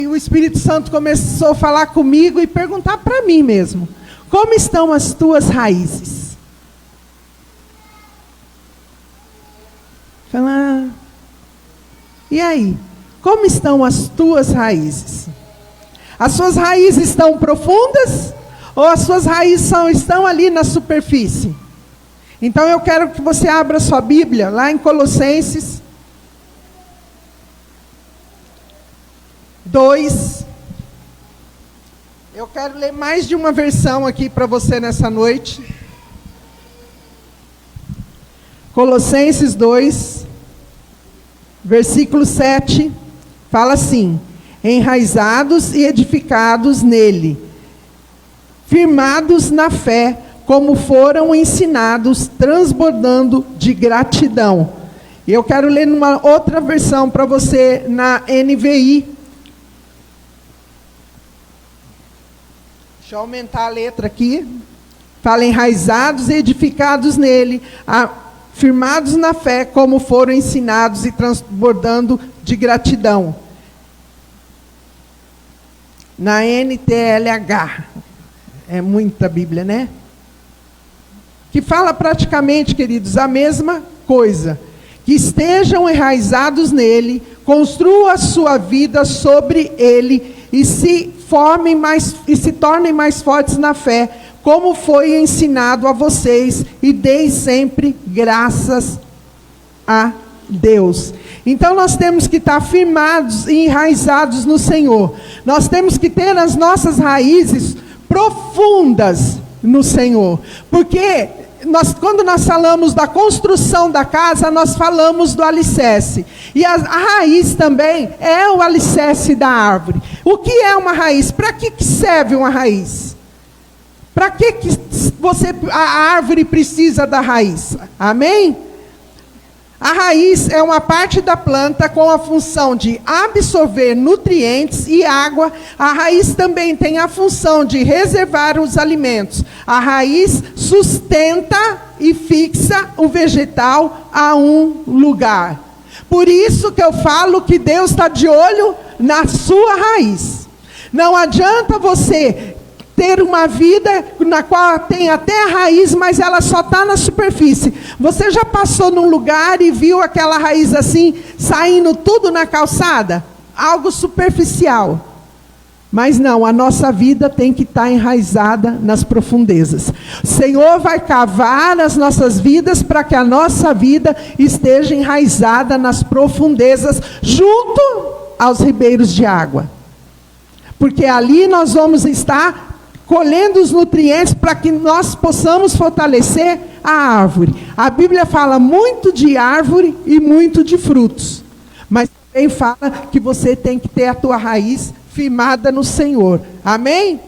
E o Espírito Santo começou a falar comigo e perguntar para mim mesmo: como estão as tuas raízes? Falar, e aí? Como estão as tuas raízes? As suas raízes estão profundas ou as suas raízes estão ali na superfície? Então eu quero que você abra sua Bíblia lá em Colossenses 2. Eu quero ler mais de uma versão aqui para você nessa noite. Colossenses 2, versículo 7, fala assim: enraizados e edificados nele, firmados na fé, como foram ensinados, transbordando de gratidão. E eu quero ler numa outra versão para você, na NVI. Deixa eu aumentar a letra aqui. Fala: enraizados e edificados nele, firmados na fé, como foram ensinados e transbordando de gratidão. Na NTLH. É muita Bíblia, né? Que fala praticamente, queridos, a mesma coisa. Que estejam enraizados nele, construam a sua vida sobre ele e se tornem mais fortes na fé, como foi ensinado a vocês, e deem sempre graças a Deus. Então nós temos que estar firmados e enraizados no Senhor. Nós temos que ter as nossas raízes profundas no Senhor. Porque quando nós falamos da construção da casa, nós falamos do alicerce. E a raiz também é o alicerce da árvore. O que é uma raiz? Para que serve uma raiz? Para que a árvore precisa da raiz? Amém? A raiz é uma parte da planta com a função de absorver nutrientes e água. A raiz também tem a função de reservar os alimentos. A raiz sustenta e fixa o vegetal a um lugar. Por isso que eu falo que Deus está de olho na sua raiz. Não adianta você ter uma vida na qual tem até a raiz, mas ela só está na superfície. Você já passou num lugar e viu aquela raiz assim, saindo tudo na calçada? Algo superficial. Mas não, a nossa vida tem que estar enraizada nas profundezas. O Senhor vai cavar as nossas vidas para que a nossa vida esteja enraizada nas profundezas, junto aos ribeiros de água. Porque ali nós vamos estar colhendo os nutrientes para que nós possamos fortalecer a árvore. A Bíblia fala muito de árvore e muito de frutos. Mas também fala que você tem que ter a tua raiz firmada no Senhor. Amém?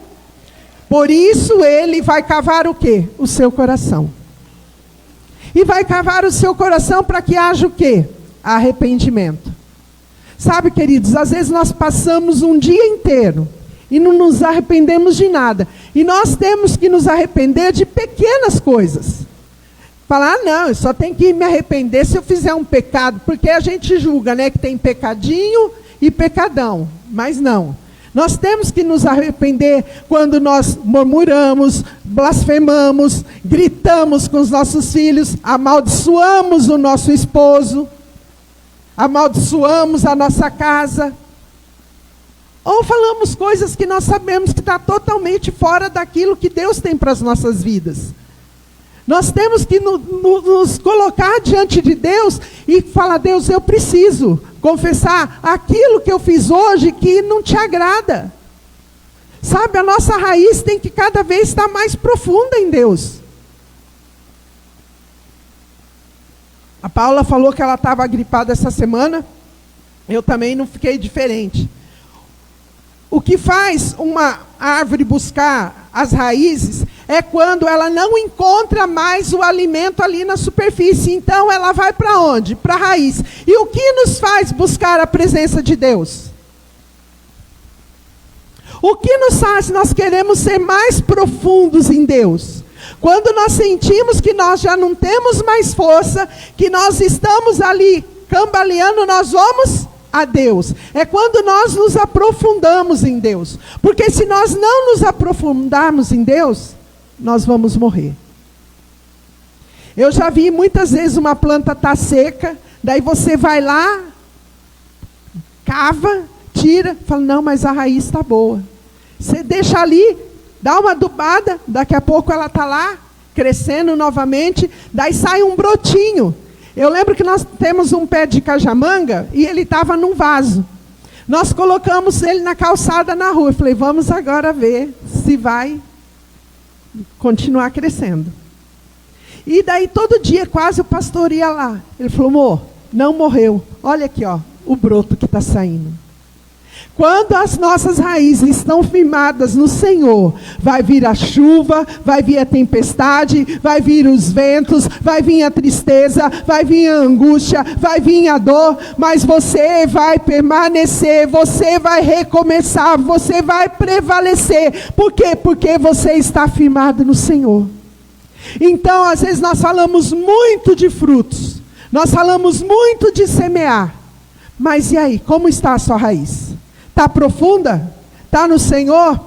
Por isso ele vai cavar o quê? O seu coração. E vai cavar o seu coração para que haja o quê? Arrependimento. Sabe, queridos, às vezes nós passamos um dia inteiro e não nos arrependemos de nada. E nós temos que nos arrepender de pequenas coisas. Falar: não, eu só tenho que me arrepender se eu fizer um pecado. Porque a gente julga, né, que tem pecadinho e pecadão. Mas não. Nós temos que nos arrepender quando nós murmuramos, blasfemamos, gritamos com os nossos filhos, amaldiçoamos o nosso esposo, amaldiçoamos a nossa casa. Ou falamos coisas que nós sabemos que está totalmente fora daquilo que Deus tem para as nossas vidas. Nós temos que nos colocar diante de Deus e falar: Deus, eu preciso confessar aquilo que eu fiz hoje que não te agrada. Sabe, a nossa raiz tem que cada vez estar mais profunda em Deus. A Paula falou que ela estava gripada essa semana. Eu também não fiquei diferente. O que faz uma árvore buscar as raízes é quando ela não encontra mais o alimento ali na superfície. Então ela vai para onde? Para a raiz. E o que nos faz buscar a presença de Deus? O que nos faz? Nós queremos ser mais profundos em Deus. Quando nós sentimos que nós já não temos mais força, que nós estamos ali cambaleando, nós vamos a Deus. É quando nós nos aprofundamos em Deus. Porque se nós não nos aprofundarmos em Deus, nós vamos morrer. Eu já vi muitas vezes uma planta estar seca, daí você vai lá, cava, tira, fala, não, mas a raiz está boa. Você deixa ali, dá uma adubada, daqui a pouco ela está lá, crescendo novamente, daí sai um brotinho. Eu lembro que nós temos um pé de cajamanga e ele estava num vaso. Nós colocamos ele na calçada na rua. Eu falei, vamos agora ver se vai continuar crescendo. E daí todo dia quase o pastor ia lá. Ele falou, amor, não morreu. Olha aqui, ó, o broto que está saindo. Quando as nossas raízes estão firmadas no Senhor, vai vir a chuva, vai vir a tempestade, vai vir os ventos, vai vir a tristeza, vai vir a angústia, vai vir a dor, mas você vai permanecer, você vai recomeçar, você vai prevalecer. Por quê? Porque você está firmado no Senhor. Então, às vezes nós falamos muito de frutos, nós falamos muito de semear, mas e aí, como está a sua raiz? Está profunda? Está no Senhor?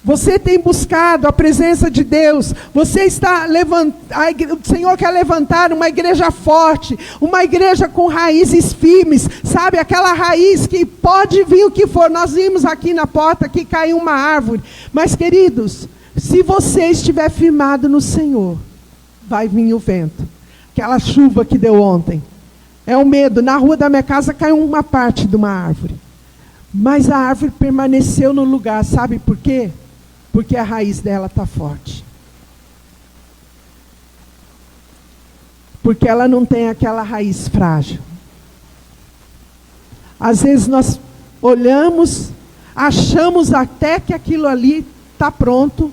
Você tem buscado a presença de Deus. Você está o Senhor quer levantar uma igreja forte, uma igreja com raízes firmes, sabe? Aquela raiz que pode vir o que for. Nós vimos aqui na porta que caiu uma árvore. Mas, queridos, se você estiver firmado no Senhor, vai vir o vento. Aquela chuva que deu ontem. É o medo. Na rua da minha casa caiu uma parte de uma árvore. Mas a árvore permaneceu no lugar. Sabe por quê? Porque a raiz dela está forte. Porque ela não tem aquela raiz frágil. Às vezes nós olhamos, achamos até que aquilo ali está pronto.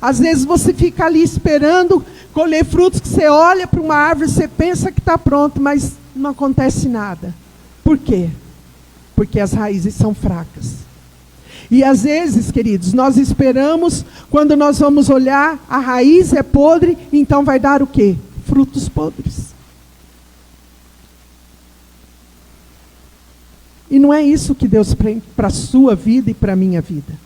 Às vezes você fica ali esperando colher frutos, que você olha para uma árvore, você pensa que está pronto, mas não acontece nada. Por quê? Porque as raízes são fracas. E às vezes, queridos, nós esperamos, quando nós vamos olhar, a raiz é podre, então vai dar o quê? Frutos podres. E não é isso que Deus tem para a sua vida e para a minha vida.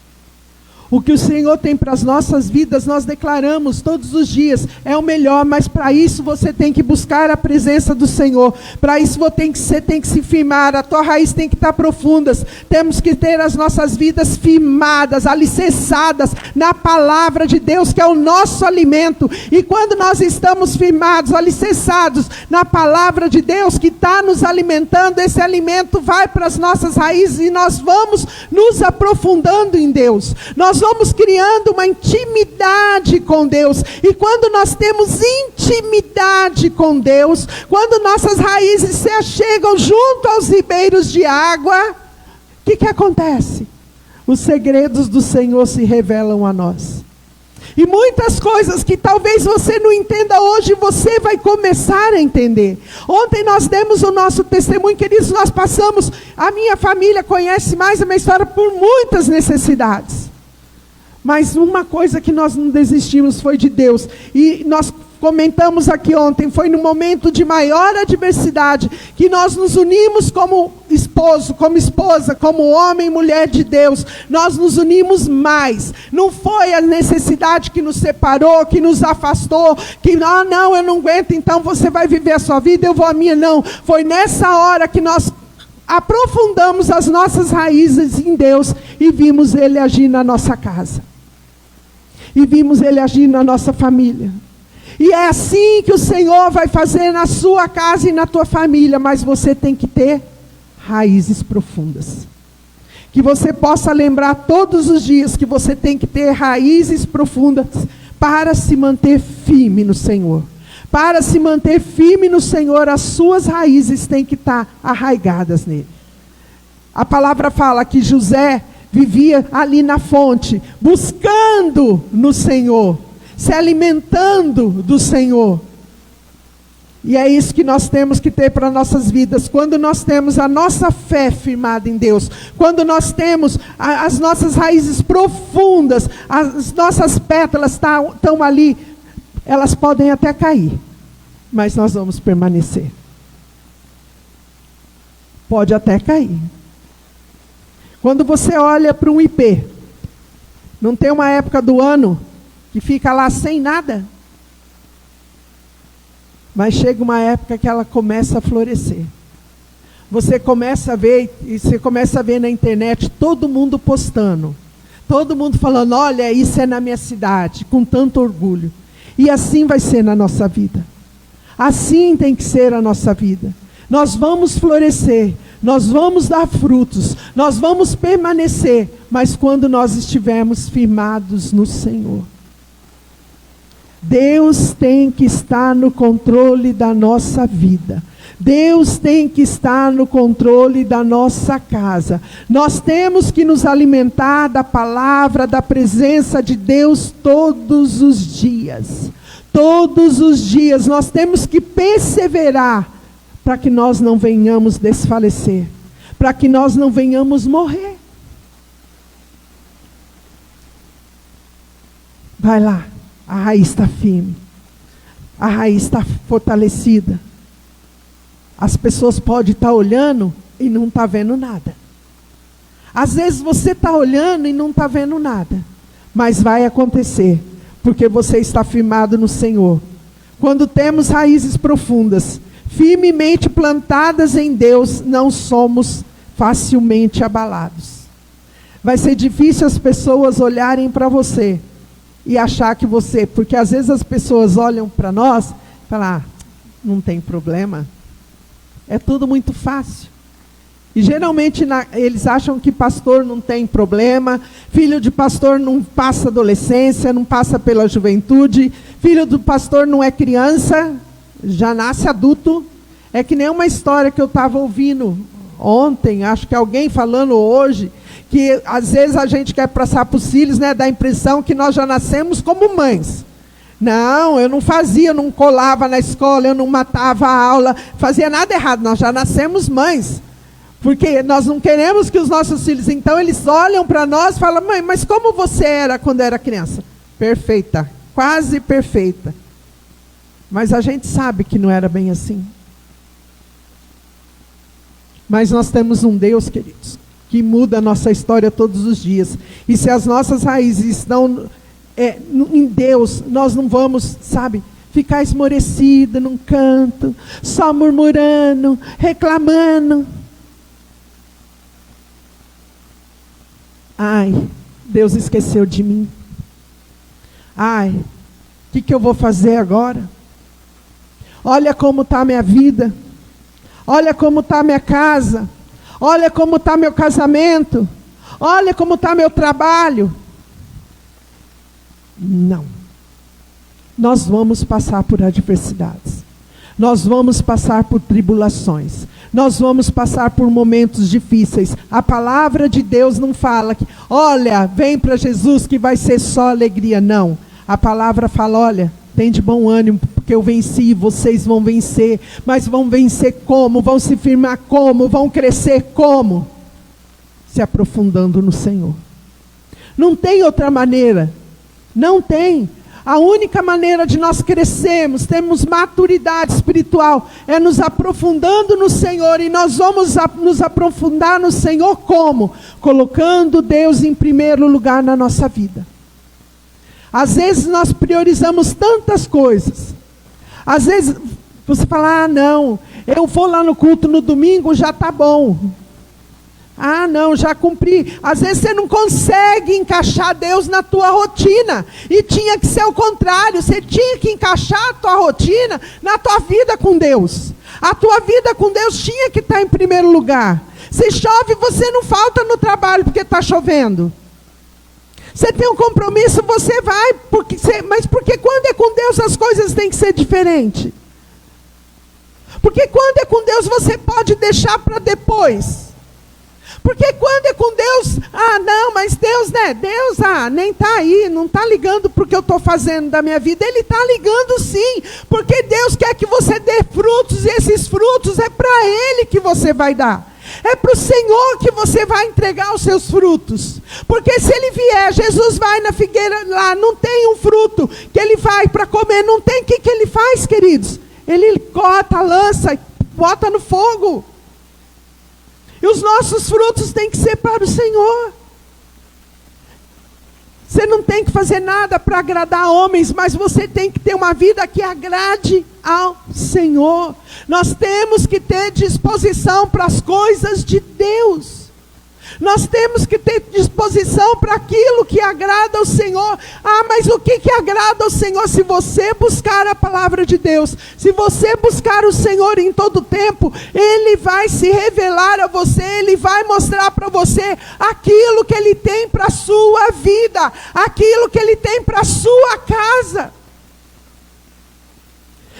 O que o Senhor tem para as nossas vidas, nós declaramos todos os dias, é o melhor, mas para isso você tem que buscar a presença do Senhor. Para isso você tem que se firmar, a tua raiz tem que estar profundas. Temos que ter as nossas vidas firmadas, alicerçadas na palavra de Deus, que é o nosso alimento. E quando nós estamos firmados, alicerçados na palavra de Deus, que está nos alimentando, esse alimento vai para as nossas raízes e nós vamos nos aprofundando em Deus. Nós vamos criando uma intimidade com Deus. E quando nós temos intimidade com Deus, quando nossas raízes se achegam junto aos ribeiros de água, o que acontece? Os segredos do Senhor se revelam a nós. E muitas coisas que talvez você não entenda hoje, você vai começar a entender. Ontem nós demos o nosso testemunho, queridos, nós passamos, a minha família conhece mais a minha história por muitas necessidades. Mas uma coisa que nós não desistimos foi de Deus. E nós comentamos aqui ontem, foi no momento de maior adversidade que nós nos unimos como esposo, como esposa, como homem e mulher de Deus. Nós nos unimos mais. Não foi a necessidade que nos separou, que nos afastou, que não, eu não aguento, então você vai viver a sua vida, eu vou a minha. Não, foi nessa hora que nós aprofundamos as nossas raízes em Deus e vimos Ele agir na nossa casa. E vimos Ele agir na nossa família. E é assim que o Senhor vai fazer na sua casa e na tua família, mas você tem que ter raízes profundas. Que você possa lembrar todos os dias que você tem que ter raízes profundas para se manter firme no Senhor. Para se manter firme no Senhor, as suas raízes têm que estar arraigadas nele. A palavra fala que José vivia ali na fonte, buscando no Senhor, se alimentando do Senhor. E é isso que nós temos que ter para nossas vidas. Quando nós temos a nossa fé firmada em Deus, quando nós temos as nossas raízes profundas, as nossas pétalas estão ali, elas podem até cair, mas nós vamos permanecer. Pode até cair. Quando você olha para um ipê, não tem uma época do ano que fica lá sem nada? Mas chega uma época que ela começa a florescer. Você começa a ver, e você começa a ver na internet todo mundo postando. Todo mundo falando, olha, isso é na minha cidade, com tanto orgulho. E assim vai ser na nossa vida. Assim tem que ser a nossa vida. Nós vamos florescer, nós vamos dar frutos, nós vamos permanecer, mas quando nós estivermos firmados no Senhor. Deus tem que estar no controle da nossa vida. Deus tem que estar no controle da nossa casa. Nós temos que nos alimentar da palavra, da presença de Deus todos os dias. Todos os dias nós temos que perseverar para que nós não venhamos desfalecer, para que nós não venhamos morrer. Vai lá, a raiz está firme, a raiz está fortalecida. As pessoas podem estar olhando e não estar vendo nada. Às vezes você está olhando e não está vendo nada, mas vai acontecer, porque você está firmado no Senhor. Quando temos raízes profundas, firmemente plantadas em Deus, não somos facilmente abalados. Vai ser difícil as pessoas olharem para você e achar que você, porque às vezes as pessoas olham para nós e falam, não tem problema, é tudo muito fácil. E geralmente eles acham que pastor não tem problema, filho de pastor não passa adolescência, não passa pela juventude, filho do pastor não é criança, já nasce adulto. É que nem uma história que eu estava ouvindo ontem, acho que alguém falando hoje, que às vezes a gente quer passar para os filhos, né, dá a impressão que nós já nascemos como mães. Não, eu não fazia, eu não colava na escola, eu não matava a aula, fazia nada errado, nós já nascemos mães. Porque nós não queremos que os nossos filhos, então eles olham para nós e falam, mãe, mas como você era quando era criança? Perfeita, quase perfeita. Mas a gente sabe que não era bem assim. Mas nós temos um Deus, queridos, que muda a nossa história todos os dias. E se as nossas raízes estão em Deus, nós não vamos, ficar esmorecida num canto, só murmurando, reclamando. Ai, Deus esqueceu de mim. Ai, o que eu vou fazer agora? Olha como está a minha vida. Olha como está a minha casa. Olha como está meu casamento. Olha como está meu trabalho. Não. Nós vamos passar por adversidades. Nós vamos passar por tribulações. Nós vamos passar por momentos difíceis. A palavra de Deus não fala que, olha, vem para Jesus que vai ser só alegria. Não. A palavra fala, olha, tem de bom ânimo, porque eu venci, vocês vão vencer. Mas vão vencer como? Vão se firmar como? Vão crescer como? Se aprofundando no Senhor. Não tem outra maneira. Não tem. A única maneira de nós crescermos, termos maturidade espiritual, é nos aprofundando no Senhor. E nós vamos nos aprofundar no Senhor como? Colocando Deus em primeiro lugar na nossa vida. Às vezes nós priorizamos tantas coisas. Às vezes você fala, não, eu vou lá no culto no domingo, já está bom. Não, já cumpri. Às vezes você não consegue encaixar Deus na tua rotina. E tinha que ser o contrário. Você tinha que encaixar a tua rotina na tua vida com Deus. A tua vida com Deus tinha que estar em primeiro lugar. Se chove, você não falta no trabalho porque está chovendo. Você tem um compromisso, você vai. Mas porque quando é com Deus as coisas têm que ser diferentes. Porque quando é com Deus você pode deixar para depois. Porque quando é com Deus, não, mas Deus, né? Deus, nem está aí, não está ligando para o que eu estou fazendo da minha vida. Ele está ligando sim, porque Deus quer que você dê frutos, e esses frutos é para Ele que você vai dar. É para o Senhor que você vai entregar os seus frutos. Porque se Ele vier, Jesus vai na figueira lá, não tem um fruto que Ele vai para comer, não tem, o que Ele faz, queridos? Ele corta, lança, bota no fogo. E os nossos frutos têm que ser para o Senhor. Você não tem que fazer nada para agradar homens, mas você tem que ter uma vida que agrade ao Senhor. Nós temos que ter disposição para as coisas de Deus. Nós temos que ter disposição para aquilo que agrada ao Senhor. Ah, mas o que agrada ao Senhor? Se você buscar a palavra de Deus, se você buscar o Senhor em todo tempo, Ele vai se revelar a você, Ele vai mostrar para você aquilo que Ele tem para a sua vida, aquilo que Ele tem para a sua casa.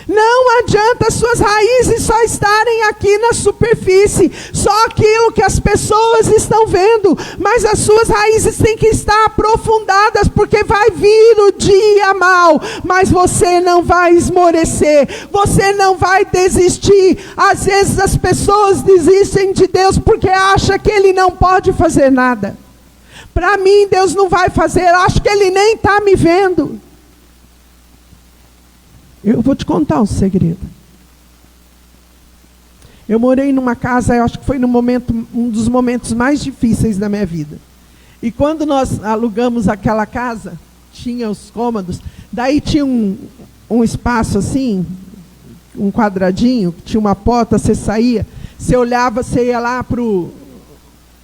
Não adianta suas raízes só estarem aqui na superfície, só aquilo que as pessoas estão vendo, mas as suas raízes têm que estar aprofundadas, porque vai vir o dia mau, mas você não vai esmorecer, você não vai desistir. Às vezes as pessoas desistem de Deus porque acham que Ele não pode fazer nada. Para mim Deus não vai fazer, acho que Ele nem está me vendo. Eu vou te contar um segredo. Eu morei numa casa, eu acho que foi um dos momentos mais difíceis da minha vida. E quando nós alugamos aquela casa, tinha os cômodos, daí tinha um espaço assim, um quadradinho, tinha uma porta, você saía, você olhava, você ia lá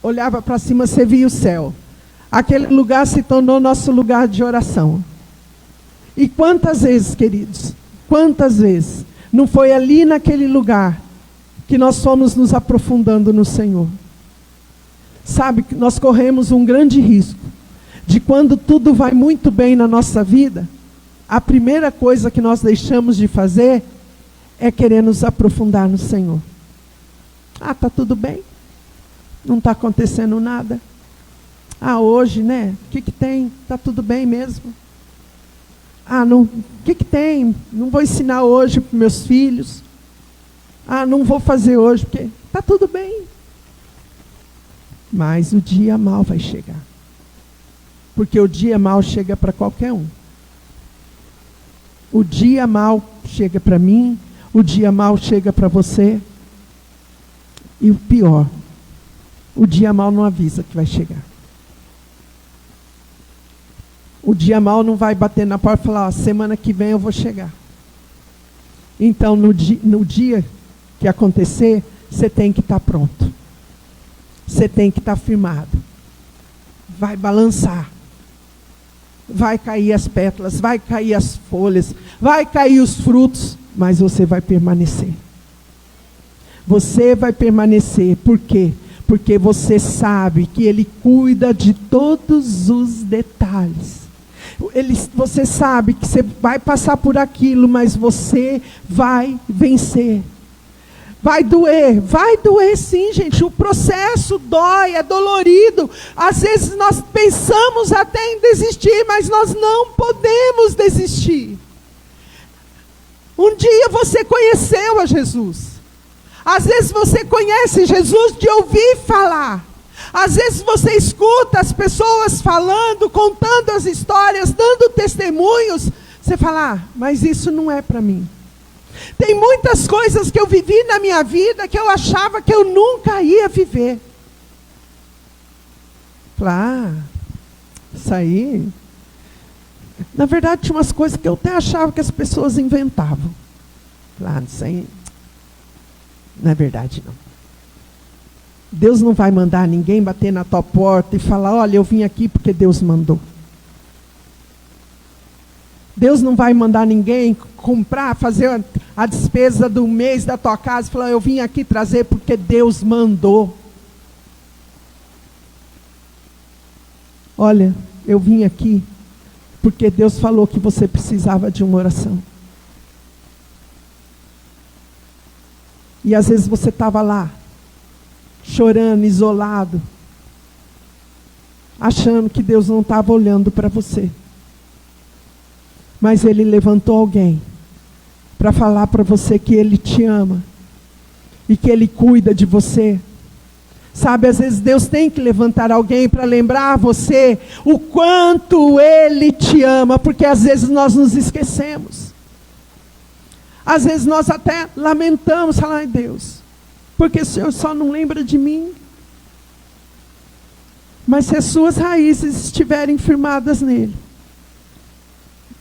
olhava para cima, você via o céu. Aquele lugar se tornou nosso lugar de oração. E quantas vezes, queridos, quantas vezes não foi ali naquele lugar que nós fomos nos aprofundando no Senhor? Sabe que nós corremos um grande risco de, quando tudo vai muito bem na nossa vida, a primeira coisa que nós deixamos de fazer é querer nos aprofundar no Senhor. Ah, está tudo bem? Não está acontecendo nada? Ah, hoje, né? O que tem? Está tudo bem mesmo? Ah, o que tem? Não vou ensinar hoje para meus filhos. Ah, não vou fazer hoje, porque está tudo bem. Mas o dia mau vai chegar. Porque o dia mau chega para qualquer um. O dia mau chega para mim, o dia mau chega para você. E o pior, o dia mau não avisa que vai chegar. O dia mau não vai bater na porta e falar, semana que vem eu vou chegar. Então, no dia que acontecer, você tem que estar pronto. Você tem que estar firmado. Vai balançar. Vai cair as pétalas, vai cair as folhas, vai cair os frutos, mas você vai permanecer. Você vai permanecer. Por quê? Porque você sabe que Ele cuida de todos os detalhes. Você sabe que você vai passar por aquilo, mas você vai vencer. Vai doer sim, gente. O processo dói, é dolorido. Às vezes nós pensamos até em desistir, mas nós não podemos desistir. Um dia você conheceu a Jesus. Às vezes você conhece Jesus de ouvir falar. Às vezes você escuta as pessoas falando, contando as histórias, dando testemunhos. Você fala, mas isso não é para mim. Tem muitas coisas que eu vivi na minha vida que eu achava que eu nunca ia viver. Isso aí... Na verdade, tinha umas coisas que eu até achava que as pessoas inventavam. Isso aí não é verdade, não. Deus não vai mandar ninguém bater na tua porta e falar, olha, eu vim aqui porque Deus mandou. Deus não vai mandar ninguém comprar, fazer a despesa do mês da tua casa e falar, eu vim aqui trazer porque Deus mandou. Olha, eu vim aqui porque Deus falou que você precisava de uma oração. E às vezes você estava lá, chorando, isolado, achando que Deus não estava olhando para você. Mas Ele levantou alguém para falar para você que Ele te ama e que Ele cuida de você. Sabe, às vezes Deus tem que levantar alguém para lembrar você o quanto Ele te ama, porque às vezes nós nos esquecemos. Às vezes nós até lamentamos, falar, ai Deus, porque o Senhor só não lembra de mim. Mas se as suas raízes estiverem firmadas nele,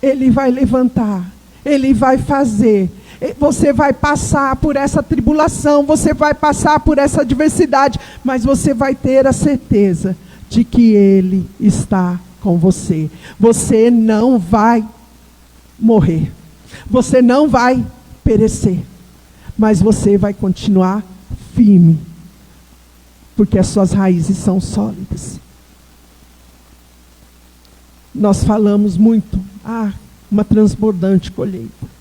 ele vai levantar, ele vai fazer. Você vai passar por essa tribulação, você vai passar por essa adversidade, mas você vai ter a certeza de que ele está com você. Você não vai morrer, você não vai perecer, mas você vai continuar firme, porque as suas raízes são sólidas. Nós falamos muito, uma transbordante colheita.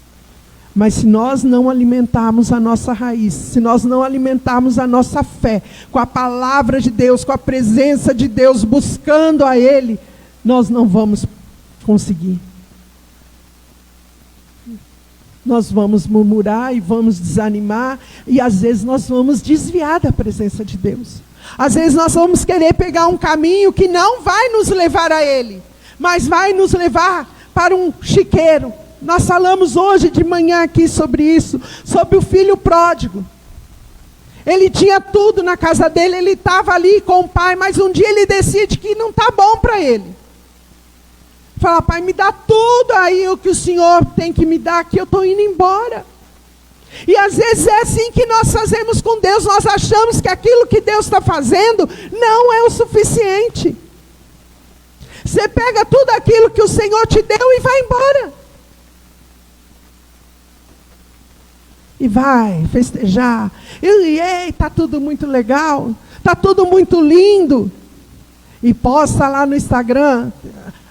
Mas se nós não alimentarmos a nossa raiz, se nós não alimentarmos a nossa fé com a palavra de Deus, com a presença de Deus, buscando a Ele, nós não vamos conseguir. Nós vamos murmurar e vamos desanimar, e às vezes nós vamos desviar da presença de Deus. Às vezes nós vamos querer pegar um caminho que não vai nos levar a Ele, mas vai nos levar para um chiqueiro. Nós falamos hoje de manhã aqui sobre isso, sobre o filho pródigo. Ele tinha tudo na casa dele, ele estava ali com o pai, mas um dia ele decide que não está bom para ele. Fala, pai, me dá tudo aí o que o Senhor tem que me dar, que eu estou indo embora. E às vezes é assim que nós fazemos com Deus, nós achamos que aquilo que Deus está fazendo não é o suficiente. Você pega tudo aquilo que o Senhor te deu e vai embora. E vai festejar. E está tudo muito legal. Está tudo muito lindo. E posta lá no Instagram.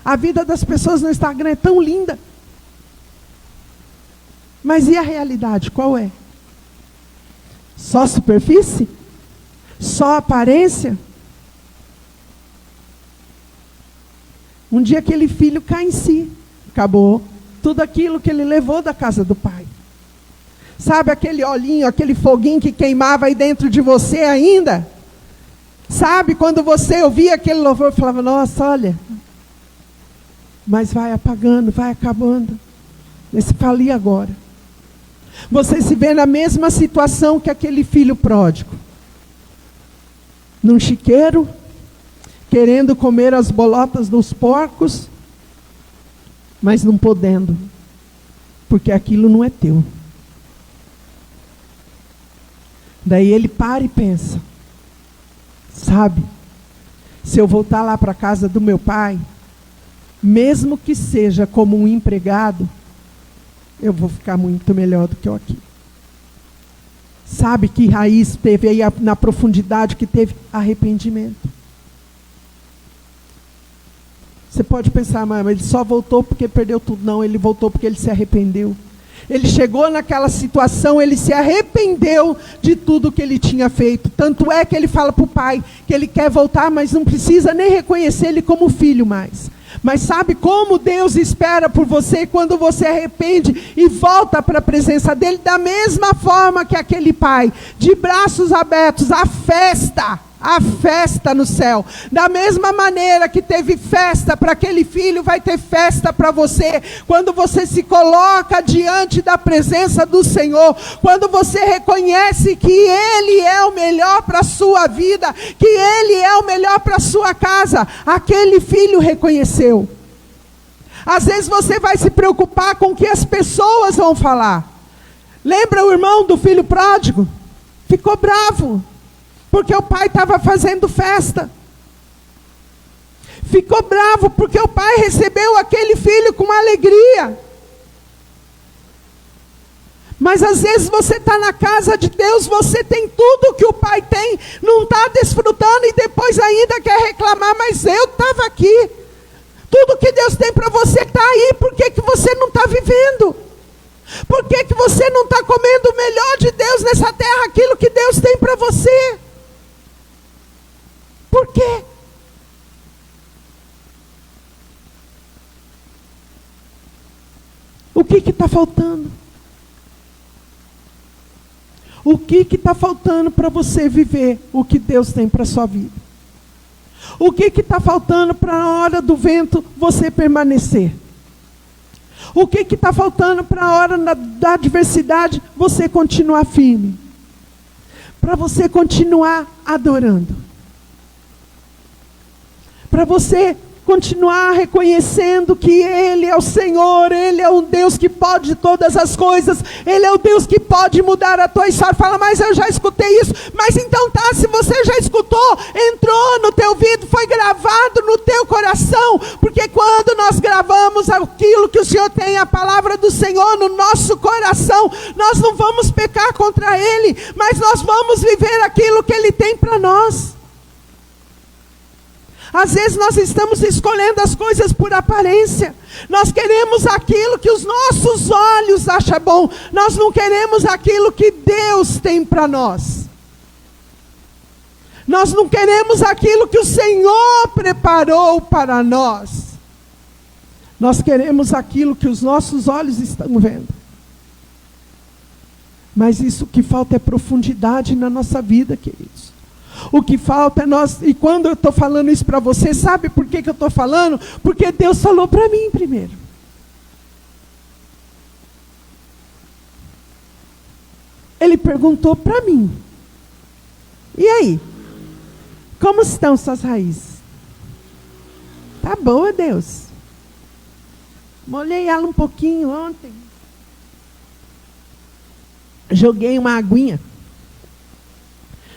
A vida das pessoas no Instagram é tão linda. Mas e a realidade, qual é? Só superfície? Só aparência? Um dia aquele filho cai em si. Acabou tudo aquilo que ele levou da casa do pai. Sabe aquele olhinho, aquele foguinho que queimava aí dentro de você ainda? Sabe quando você ouvia aquele louvor e falava, nossa, olha. Mas vai apagando, vai acabando. Você fala, e agora? Você se vê na mesma situação que aquele filho pródigo. Num chiqueiro, querendo comer as bolotas dos porcos, mas não podendo, porque aquilo não é teu. Daí ele para e pensa, sabe, se eu voltar lá para a casa do meu pai, mesmo que seja como um empregado, eu vou ficar muito melhor do que eu aqui. Sabe que raiz teve aí na profundidade que teve? Arrependimento. Você pode pensar, mas ele só voltou porque perdeu tudo. Não, ele voltou porque ele se arrependeu. Ele chegou naquela situação, ele se arrependeu de tudo que ele tinha feito. Tanto é que ele fala para o pai que ele quer voltar, mas não precisa nem reconhecer ele como filho mais. Mas sabe como Deus espera por você quando você arrepende e volta para a presença dele? Da mesma forma que aquele pai, de braços abertos, a festa no céu. Da mesma maneira que teve festa para aquele filho, vai ter festa para você. Quando você se coloca diante da presença do Senhor, quando você reconhece que Ele é o melhor para a sua vida, que Ele é o melhor para a sua casa, aquele filho reconheceu. Às vezes você vai se preocupar com o que as pessoas vão falar. Lembra o irmão do filho pródigo? Ficou bravo porque o pai estava fazendo festa. Ficou bravo porque o pai recebeu aquele filho com alegria. Mas às vezes você está na casa de Deus, você tem tudo que o pai tem, não está desfrutando e depois ainda quer reclamar, mas eu estava aqui. Tudo que Deus tem para você está aí, por que você não está vivendo? Por que você não está comendo o melhor de Deus nessa terra, aquilo que Deus tem para você? Por quê? O que está faltando? O que está faltando para você viver o que Deus tem para a sua vida? O que está faltando para a hora do vento você permanecer? O que está faltando para a hora da adversidade você continuar firme? Para você continuar adorando? para você continuar reconhecendo que Ele é o Senhor, Ele é um Deus que pode todas as coisas, Ele é o Deus que pode mudar a tua história. Fala, mas eu já escutei isso. Mas então tá, se você já escutou, entrou no teu ouvido, foi gravado no teu coração, porque quando nós gravamos aquilo que o Senhor tem, a palavra do Senhor no nosso coração, nós não vamos pecar contra Ele, mas nós vamos viver aquilo que Ele tem para nós. Às vezes nós estamos escolhendo as coisas por aparência. Nós queremos aquilo que os nossos olhos acham bom. Nós não queremos aquilo que Deus tem para nós. Nós não queremos aquilo que o Senhor preparou para nós. Nós queremos aquilo que os nossos olhos estão vendo. Mas isso que falta é profundidade na nossa vida, queridos. O que falta é nós, e quando eu estou falando isso para você, sabe por que eu estou falando? Porque Deus falou para mim primeiro. Ele perguntou para mim: e aí? Como estão suas raízes? Tá boa, Deus. Molhei ela um pouquinho ontem. Joguei uma aguinha.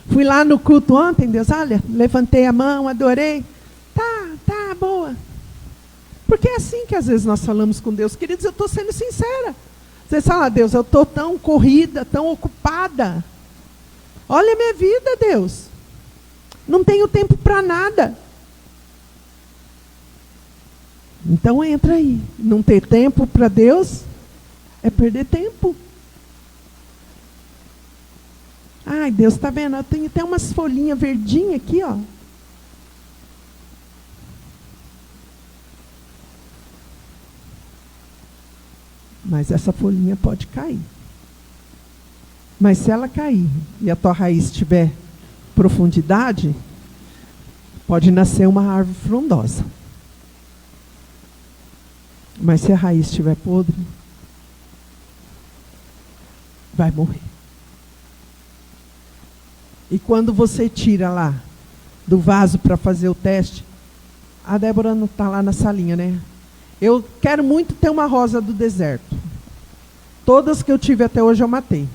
Fui lá no culto ontem, Deus, olha, levantei a mão, adorei. Tá boa. Porque é assim que às vezes nós falamos com Deus. Queridos, eu estou sendo sincera. Você fala, Deus, eu estou tão corrida, tão ocupada. Olha a minha vida, Deus. Não tenho tempo para nada. Então entra aí. Não ter tempo para Deus é perder tempo. Ai, Deus, está vendo? Eu tenho até umas folhinhas verdinhas aqui, ó. Mas essa folhinha pode cair. Mas se ela cair e a tua raiz tiver profundidade, pode nascer uma árvore frondosa. Mas se a raiz estiver podre, vai morrer. E quando você tira lá do vaso para fazer o teste, a Débora não está lá na salinha, né? Eu quero muito ter uma rosa do deserto. Todas que eu tive até hoje eu matei.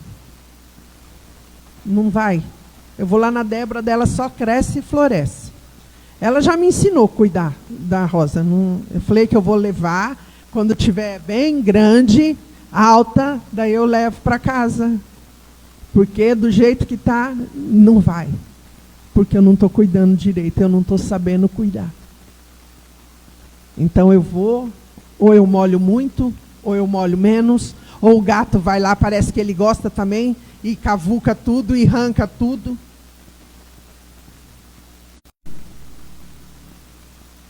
Não vai. Eu vou lá na Débora, dela só cresce e floresce. Ela já me ensinou a cuidar da rosa. Eu falei que eu vou levar, quando tiver bem grande, alta, daí eu levo para casa. Porque do jeito que está, não vai. Porque eu não estou cuidando direito, eu não estou sabendo cuidar. Então eu vou, ou eu molho muito, ou eu molho menos, ou o gato vai lá, parece que ele gosta também, e cavuca tudo, e arranca tudo.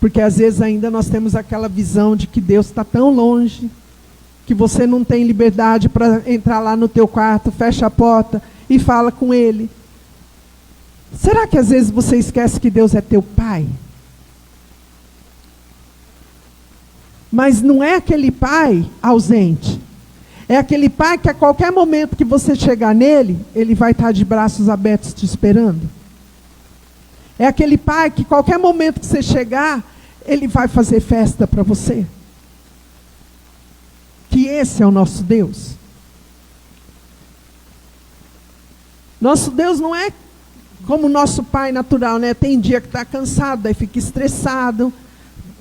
Porque às vezes ainda nós temos aquela visão de que Deus está tão longe, que você não tem liberdade para entrar lá no teu quarto, fecha a porta e fala com Ele. Será que às vezes você esquece que Deus é teu Pai? Mas não é aquele Pai ausente. É aquele Pai que a qualquer momento que você chegar nele, Ele vai estar de braços abertos te esperando. É aquele Pai que qualquer momento que você chegar, Ele vai fazer festa para você. Que esse é o nosso Deus. Nosso Deus não é como o nosso pai natural, né? Tem dia que está cansado, daí fica estressado,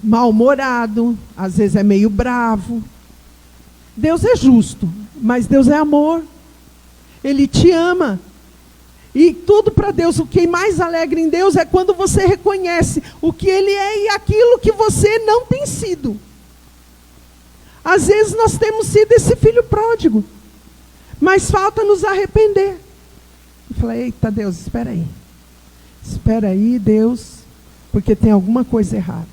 mal-humorado, às vezes é meio bravo. Deus é justo, mas Deus é amor. Ele te ama. E tudo para Deus, o que mais alegra em Deus é quando você reconhece o que Ele é e aquilo que você não tem sido. Às vezes nós temos sido esse filho pródigo, mas falta nos arrepender. Eu falei, eita Deus, espera aí. Espera aí, Deus, porque tem alguma coisa errada.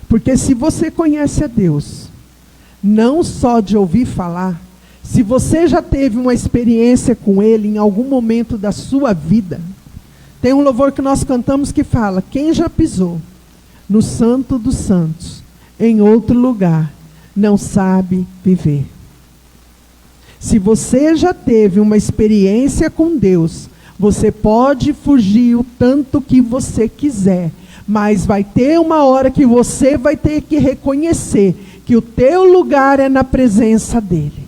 Porque se você conhece a Deus, não só de ouvir falar, se você já teve uma experiência com Ele em algum momento da sua vida, tem um louvor que nós cantamos que fala, quem já pisou no Santo dos Santos, em outro lugar, não sabe viver. Se você já teve uma experiência com Deus, você pode fugir o tanto que você quiser, Mas vai ter uma hora que você vai ter que reconhecer que o teu lugar é na presença dele.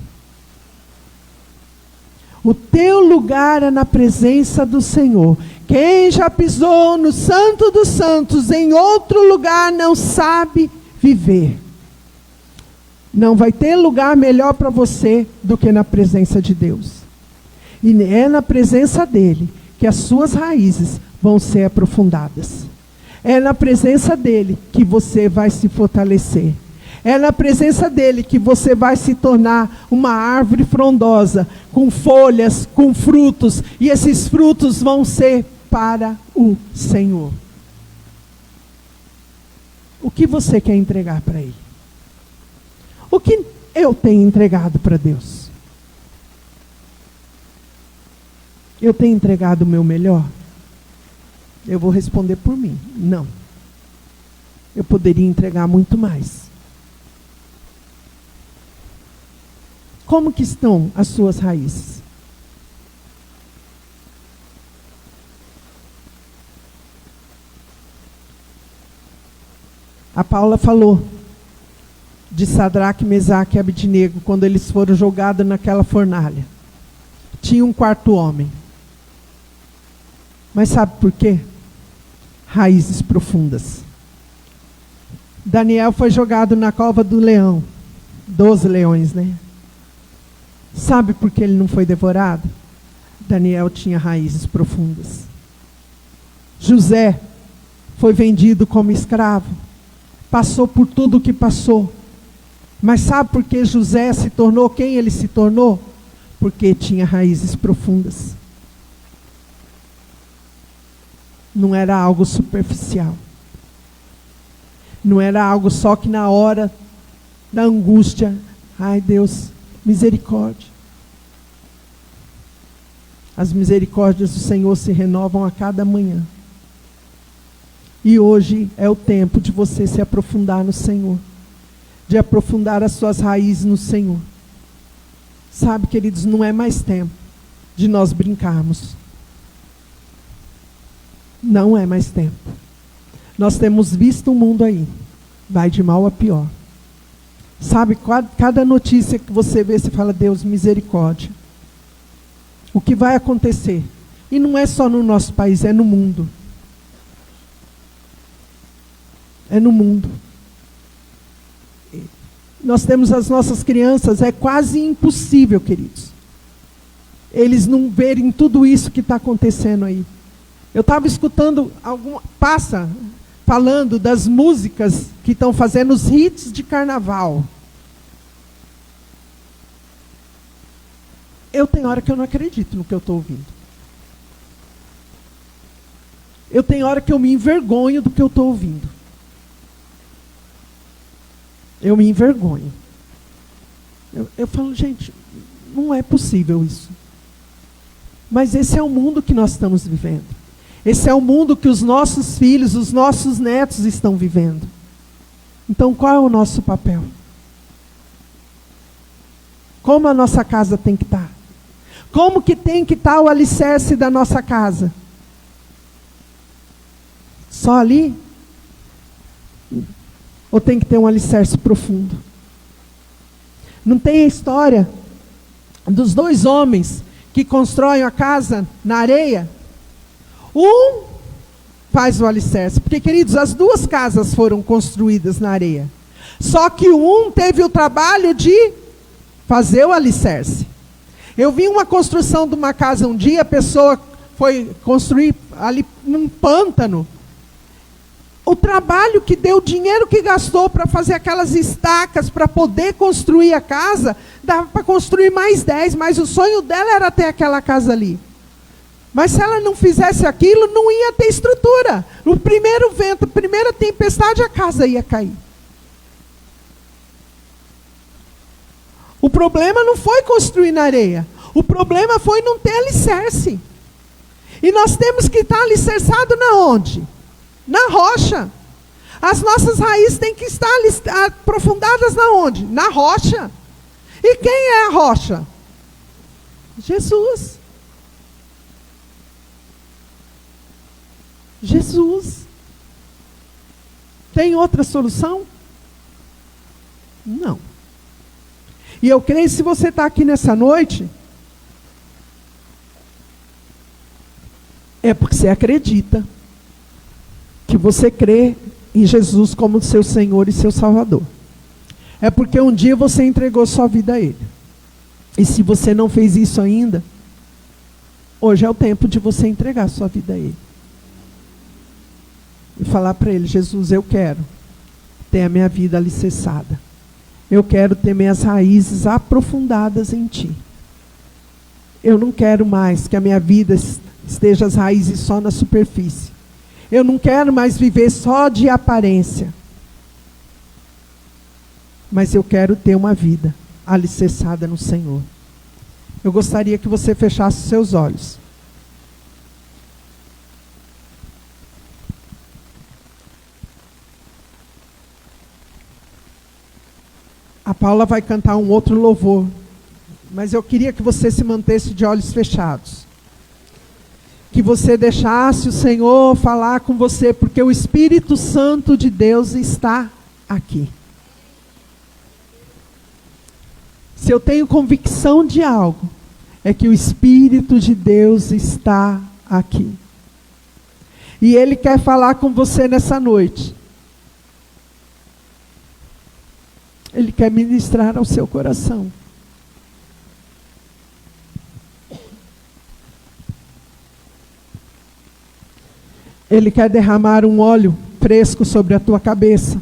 O teu lugar é na presença do Senhor. Quem já pisou no Santo dos Santos em outro lugar não sabe viver. Não vai ter lugar melhor para você do que na presença de Deus. E é na presença dele que as suas raízes vão ser aprofundadas. É na presença dele que você vai se fortalecer. É na presença dele que você vai se tornar uma árvore frondosa, com folhas, com frutos, e esses frutos vão ser para o Senhor. O que você quer entregar para ele? O que eu tenho entregado para Deus? Eu tenho entregado o meu melhor? Eu vou responder por mim. Não. Eu poderia entregar muito mais. Como que estão as suas raízes? A Paula falou de Sadraque, Mesaque e Abednego, quando eles foram jogados naquela fornalha. Tinha um quarto homem. Mas sabe por quê? Raízes profundas. Daniel foi jogado na cova do leão. 12 leões, né? Sabe por que ele não foi devorado? Daniel tinha raízes profundas. José foi vendido como escravo. Passou por tudo o que passou. Mas sabe por que José se tornou quem ele se tornou? Porque tinha raízes profundas. Não era algo superficial. Não era algo só que na hora da angústia, ai Deus, misericórdia. As misericórdias do Senhor se renovam a cada manhã. E hoje é o tempo de você se aprofundar no Senhor. De aprofundar as suas raízes no Senhor. Sabe, queridos, não é mais tempo de nós brincarmos. Não é mais tempo. Nós temos visto o mundo aí. Vai de mal a pior. Sabe, cada notícia que você vê, você fala, Deus, misericórdia. O que vai acontecer? E não é só no nosso país, é no mundo. É no mundo. Nós temos as nossas crianças, é quase impossível, queridos, eles não verem tudo isso que está acontecendo aí. Eu estava escutando falando das músicas que estão fazendo os hits de carnaval. Eu tenho hora que eu não acredito no que eu estou ouvindo. Eu tenho hora que eu me envergonho do que eu estou ouvindo. Eu me envergonho. Eu falo, gente, não é possível isso. Mas esse é o mundo que nós estamos vivendo. Esse é o mundo que os nossos filhos, os nossos netos estão vivendo. Então, qual é o nosso papel? Como a nossa casa tem que estar? Como que tem que estar o alicerce da nossa casa? Só ali? Ou tem que ter um alicerce profundo? Não tem a história dos 2 homens que constroem a casa na areia? Um faz o alicerce. Porque, queridos, as 2 casas foram construídas na areia. Só que um teve o trabalho de fazer o alicerce. Eu vi uma construção de uma casa um dia, a pessoa foi construir ali num pântano. O trabalho que deu, o dinheiro que gastou para fazer aquelas estacas, para poder construir a casa, dava para construir mais 10, mas o sonho dela era ter aquela casa ali. Mas se ela não fizesse aquilo, não ia ter estrutura. No primeiro vento, primeira tempestade, a casa ia cair. O problema não foi construir na areia. O problema foi não ter alicerce. E nós temos que estar alicerçado na onde? Na rocha. As nossas raízes têm que estar aprofundadas na onde? Na rocha. E quem é a rocha? Jesus. Jesus. Tem outra solução? Não. E eu creio que se você está aqui nessa noite, é porque você acredita que você crê em Jesus como seu Senhor e seu Salvador. É porque um dia você entregou sua vida a Ele. E se você não fez isso ainda, hoje é o tempo de você entregar sua vida a Ele. E falar para Ele: Jesus, eu quero ter a minha vida alicerçada. Eu quero ter minhas raízes aprofundadas em Ti. Eu não quero mais que a minha vida esteja as raízes só na superfície. Eu não quero mais viver só de aparência. Mas eu quero ter uma vida alicerçada no Senhor. Eu gostaria que você fechasse os seus olhos. A Paula vai cantar um outro louvor, mas eu queria que você se mantesse de olhos fechados. Que você deixasse o Senhor falar com você, porque o Espírito Santo de Deus está aqui. Se eu tenho convicção de algo, é que o Espírito de Deus está aqui. E Ele quer falar com você nessa noite. Ele quer ministrar ao seu coração. Ele quer derramar um óleo fresco sobre a tua cabeça.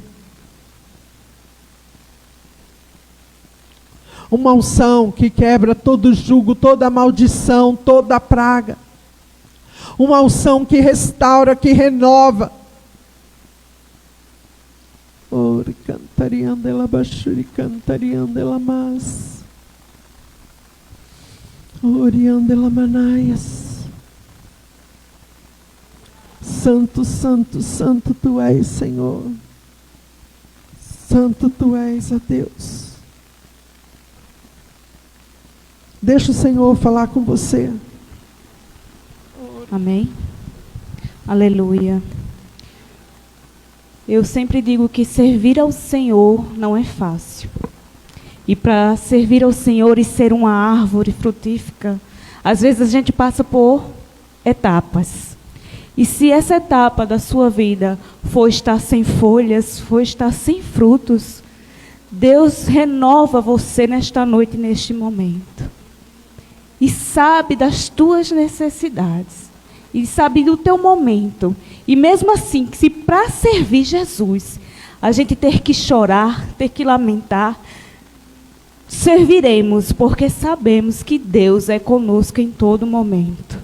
Uma unção que quebra todo jugo, toda maldição, toda praga. Uma unção que restaura, que renova. Ori cantariando ela bashuri cantariando ela mas. Oriando ela manaias. Santo, santo, santo tu és, Senhor. Santo tu és, ó Deus. Deixa o Senhor falar com você. Amém. Aleluia. Eu sempre digo que servir ao Senhor não é fácil. E para servir ao Senhor e ser uma árvore frutífica, às vezes a gente passa por etapas. E se essa etapa da sua vida for estar sem folhas, for estar sem frutos, Deus renova você nesta noite, neste momento. E sabe das tuas necessidades. E sabe do teu momento. E mesmo assim, se para servir Jesus, a gente ter que chorar, ter que lamentar, serviremos, porque sabemos que Deus é conosco em todo momento.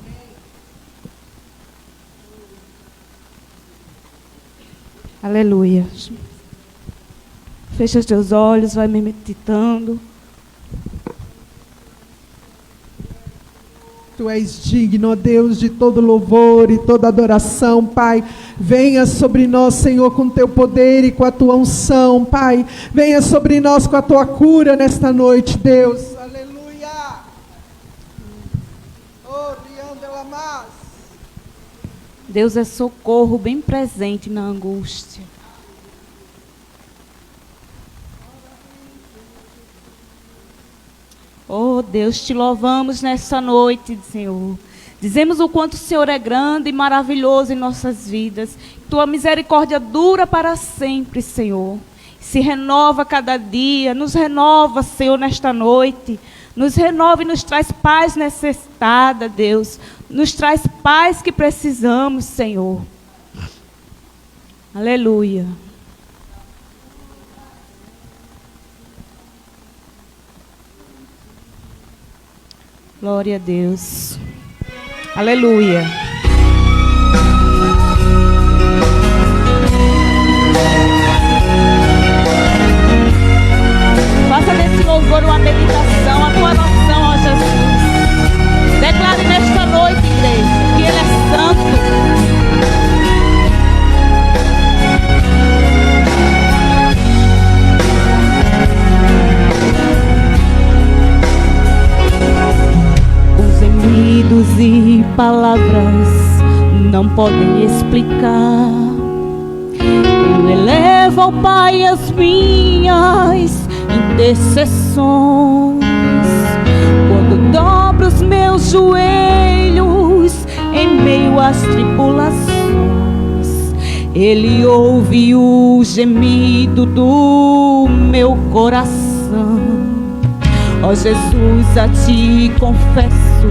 Aleluia. Fecha os teus olhos, vai meditando. Tu és digno, ó Deus, de todo louvor e toda adoração, Pai. Venha sobre nós, Senhor, com teu poder e com a tua unção, Pai. Venha sobre nós com a tua cura nesta noite, Deus. Aleluia. Deus é socorro bem presente na angústia. Oh Deus, te louvamos nessa noite, Senhor. Dizemos o quanto o Senhor é grande e maravilhoso em nossas vidas. Tua misericórdia dura para sempre, Senhor. Se renova cada dia, nos renova, Senhor, nesta noite. Nos renova e nos traz paz necessitada, Deus. Nos traz paz que precisamos, Senhor. Aleluia. Glória a Deus. Aleluia. Faça desse louvor uma meditação, a tua oração a Jesus. Declare nesta noite, igreja, que Ele é santo. Gemidos e palavras não podem explicar Eu elevo ao Pai as minhas intercessões. Quando dobro os meus joelhos em meio às tribulações, Ele ouve o gemido do meu coração. Ó Jesus, a Ti confesso,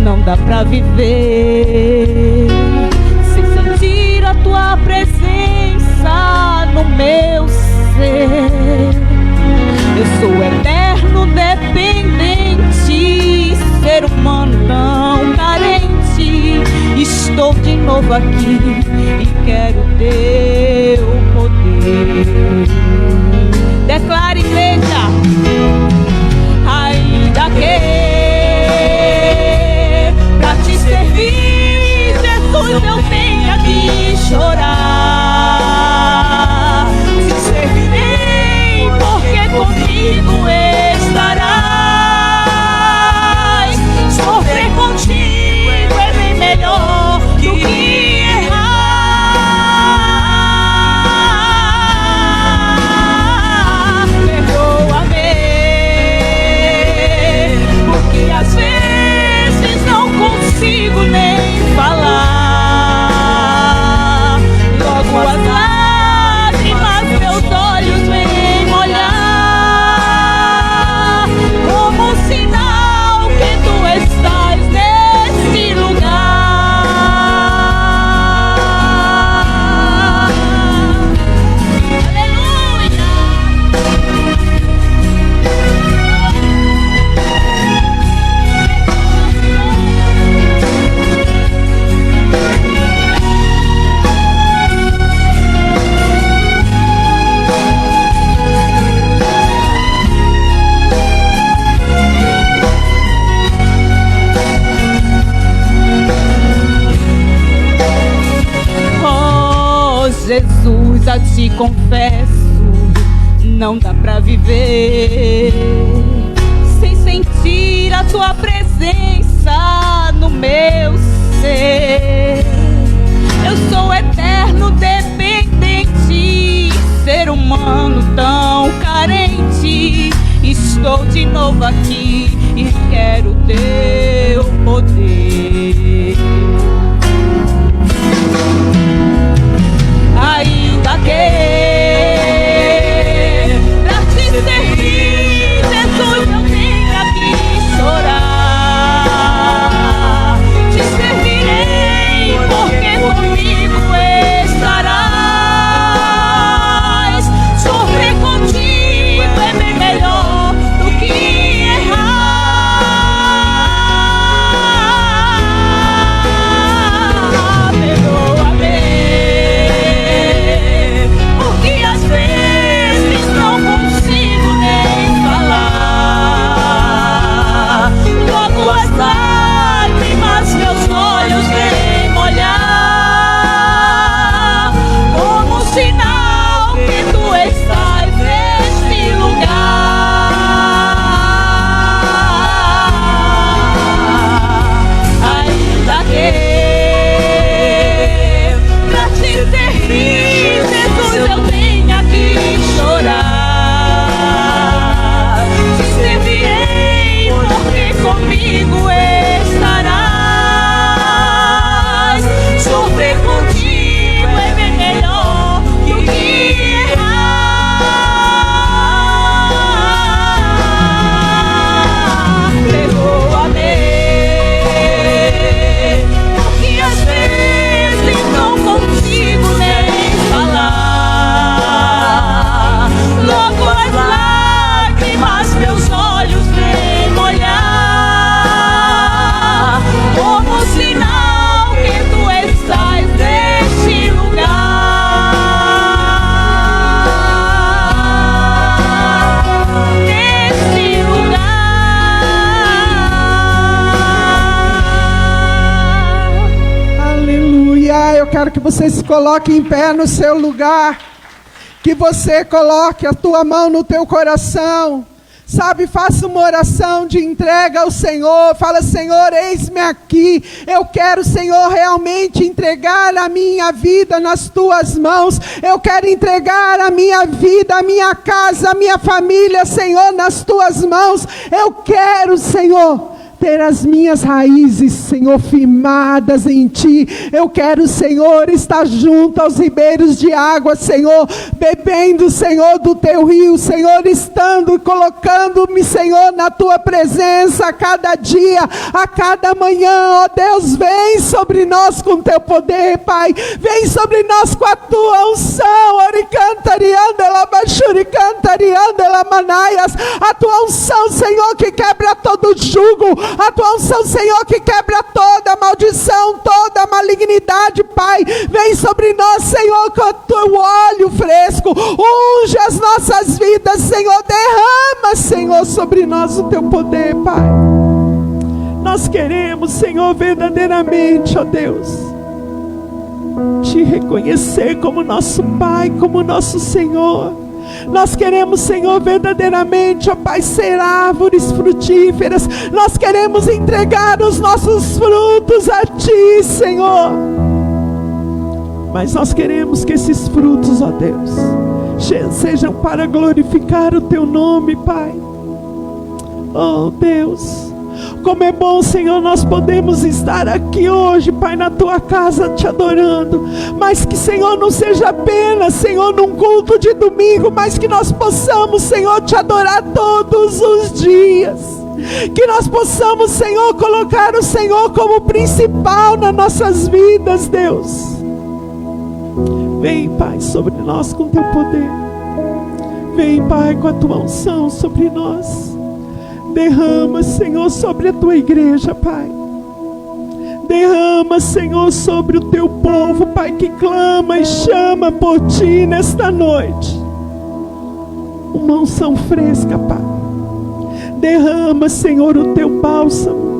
não dá pra viver sem sentir a Tua presença no meu ser. Eu sou eterno dependente, ser humano tão carente. Estou de novo aqui e quero Teu poder. Declare, igreja, ainda que pra Te servir, Jesus, eu tenha que chorar. Te servirei porque comigo estarás. Sofrer contigo é bem melhor do que errar. Perdoa-me, porque às vezes não consigo nem falar. Logo as lágrimas meus olhos vêm molhar, como sinal que Tu estás nesse lugar. Aleluia. Oh Jesus, a Ti confesso, não dá pra viver sem sentir a Tua presença no meu ser. Eu sou eterno dependente, ser humano tão carente. Estou de novo aqui e quero Teu poder. Ainda que pra Te servir, Jesus, eu tenha que chorar. Te servirei porque comigo estarás. Sofrer contigo é bem melhor do que errar. Perdoa-me, porque às vezes não consigo nem falar. Logo as lágrimas meus olhos vêm molhar, como sinal que Tu estás neste lugar. Ainda que pra Te servir, Jesus, eu tenha que chorar. Te servirei porque comigo estarás. Sofrer contigo é bem melhor do que errar. Perdoa-me, porque às vezes não consigo nem falar. Logo as lágrimas meus olhos vêm molhar, como sinal que Tu estás neste lugar. Neste lugar. Aleluia. Eu quero que você se coloque em pé no seu lugar. Que você coloque a tua mão no teu coração. Sabe, faça uma oração de entrega ao Senhor. Fala: Senhor, eis-me aqui. Eu quero, Senhor, realmente entregar a minha vida nas tuas mãos. Eu quero entregar a minha vida, a minha casa, a minha família, Senhor, nas tuas mãos. Eu quero, Senhor, ter as minhas raízes, Senhor, firmadas em Ti. Eu quero, Senhor, estar junto aos ribeiros de água, Senhor, bebendo, Senhor, do Teu rio, Senhor, estando e colocando-me, Senhor, na Tua presença a cada dia, a cada manhã. Ó Deus, vem sobre nós com Teu poder, Pai. Vem sobre nós com a Tua unção. A Tua unção, Senhor, que quebra todo jugo. A Tua unção, Senhor, que quebra toda maldição, toda malignidade, Pai. Vem sobre nós, Senhor, com o Teu óleo fresco. Unge as nossas vidas, Senhor. Derrama, Senhor, sobre nós o Teu poder, Pai. Nós queremos, Senhor, verdadeiramente, ó Deus, Te reconhecer como nosso Pai, como nosso Senhor. Nós queremos, Senhor, verdadeiramente, ó Pai, ser árvores frutíferas. Nós queremos entregar os nossos frutos a Ti, Senhor. Mas nós queremos que esses frutos, ó Deus, sejam para glorificar o Teu nome, Pai. Oh Deus, como é bom, Senhor, nós podemos estar aqui hoje, Pai, na Tua casa te adorando. Mas que, Senhor, não seja apenas, Senhor, num culto de domingo, mas que nós possamos, Senhor, Te adorar todos os dias. Que nós possamos, Senhor, colocar o Senhor como principal nas nossas vidas, Deus. Vem, Pai, sobre nós com Teu poder. Vem, Pai, com a Tua unção sobre nós. Derrama, Senhor, sobre a Tua igreja, Pai. Derrama, Senhor, sobre o Teu povo, Pai, que clama e chama por Ti nesta noite. Uma unção fresca, Pai. Derrama, Senhor, o Teu bálsamo.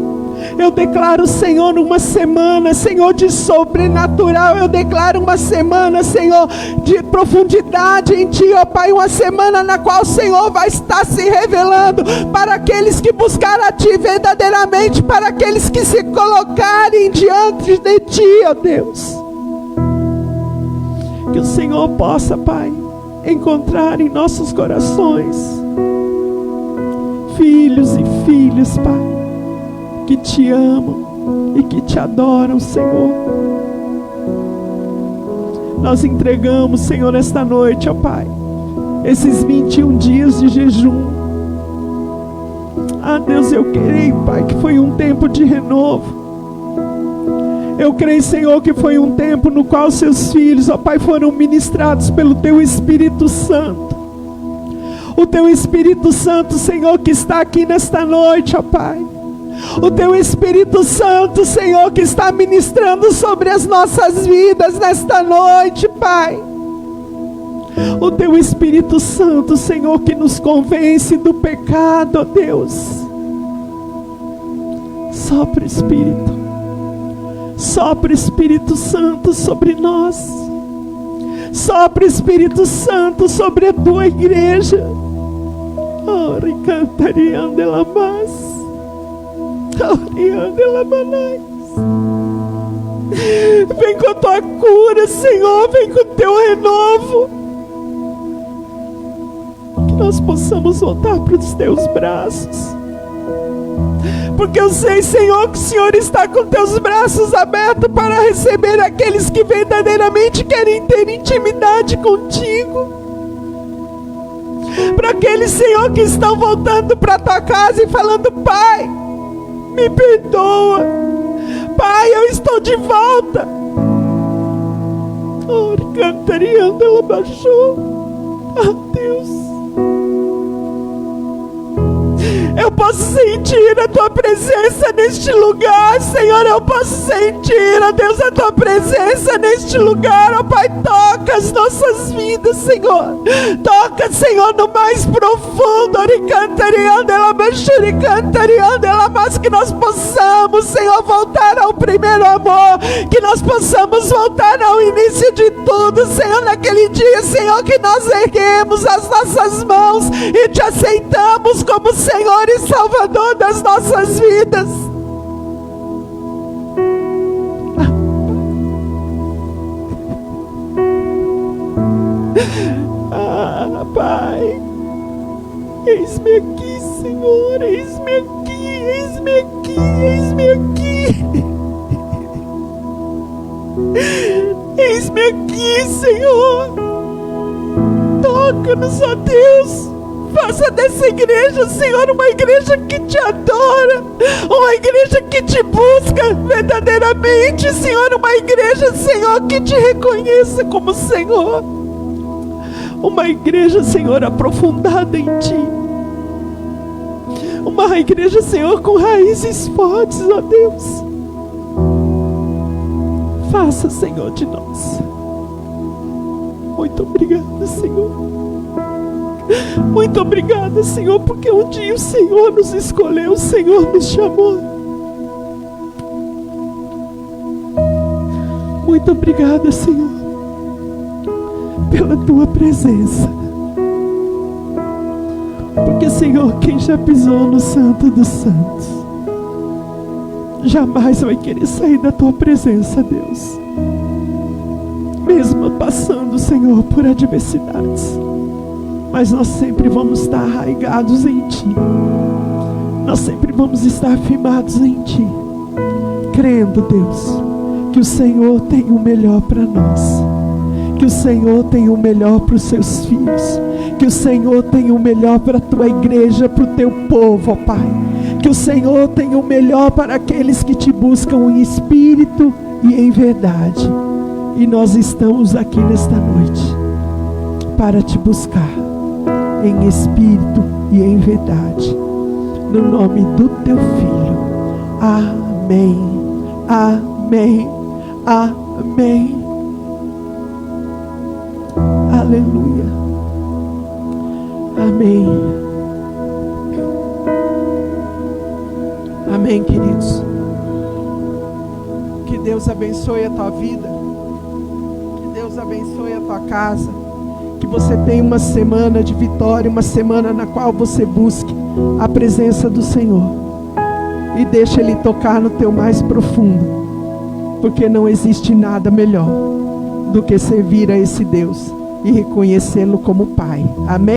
Eu declaro, Senhor, uma semana, Senhor, de sobrenatural. Eu declaro uma semana, Senhor, de profundidade em Ti, ó Pai. Uma semana na qual o Senhor vai estar se revelando para aqueles que buscaram a Ti verdadeiramente, para aqueles que se colocarem diante de Ti, ó Deus. Que o Senhor possa, Pai, encontrar em nossos corações filhos e filhas, Pai, que Te amam e que Te adoram, Senhor. Nós entregamos, Senhor, esta noite, ó Pai, esses 21 dias de jejum. Ah, Deus, eu creio, Pai, que foi um tempo de renovo. Eu creio, Senhor, que foi um tempo no qual Seus filhos, ó Pai, foram ministrados pelo Teu Espírito Santo. O Teu Espírito Santo, Senhor, que está aqui nesta noite, ó Pai. O Teu Espírito Santo, Senhor, que está ministrando sobre as nossas vidas nesta noite, Pai. O Teu Espírito Santo, Senhor, que nos convence do pecado, ó Deus. Sopra o Espírito. Sopra o Espírito Santo sobre nós. Sopra o Espírito Santo sobre a Tua igreja. Oh, ricantariandelamas. Vem com a Tua cura, Senhor. Vem com o Teu renovo. Que nós possamos voltar para os Teus braços. Porque eu sei, Senhor, que o Senhor está com Teus braços abertos para receber aqueles que verdadeiramente querem ter intimidade contigo. Para aqueles, Senhor, que estão voltando para a Tua casa e falando: Pai, me perdoa. Pai, eu estou de volta. Oh, cantariando, ela baixou. Ah, Deus. Eu posso sentir a tua presença neste lugar, Senhor. Eu posso sentir, ó Deus, a tua presença neste lugar, ó Pai. Toca as nossas vidas, Senhor. Toca, Senhor, no mais profundo, mas que nós possamos, Senhor, voltar ao primeiro amor, que nós possamos voltar ao início de tudo, Senhor, naquele dia, Senhor, que nós erguemos as nossas mãos e te aceitamos como Senhor e Salvador das nossas vidas. Ah, Pai, eis-me aqui, Senhor, eis-me aqui, eis-me aqui, eis-me aqui. Eis-me aqui, Senhor. Toca-nos, ó Deus. Faça dessa igreja, Senhor, uma igreja que te adora, uma igreja que te busca verdadeiramente, Senhor, uma igreja, Senhor, que te reconheça como Senhor, uma igreja, Senhor, aprofundada em ti, uma igreja, Senhor, com raízes fortes, ó Deus. Faça, Senhor, de nós. Muito obrigada, Senhor. Muito obrigada, Senhor, porque um dia o Senhor nos escolheu, o Senhor nos chamou. Muito obrigada, Senhor, pela tua presença. Porque, Senhor, quem já pisou no Santo dos Santos jamais vai querer sair da tua presença, Deus. Mesmo passando, Senhor, por adversidades, mas nós sempre vamos estar arraigados em ti. Nós sempre vamos estar firmados em ti, crendo, Deus, que o Senhor tem o melhor para nós, que o Senhor tem o melhor para os seus filhos, que o Senhor tem o melhor para a tua igreja, para o teu povo, ó Pai, que o Senhor tem o melhor para aqueles que te buscam em espírito e em verdade. E nós estamos aqui nesta noite para te buscar em espírito e em verdade, no nome do teu Filho. Amém, amém, amém. Aleluia, amém, amém, queridos. Que Deus abençoe a tua vida, que Deus abençoe a tua casa, que você tenha uma semana de vitória, uma semana na qual você busque a presença do Senhor e deixe Ele tocar no teu mais profundo, porque não existe nada melhor do que servir a esse Deus e reconhecê-lo como Pai. Amém?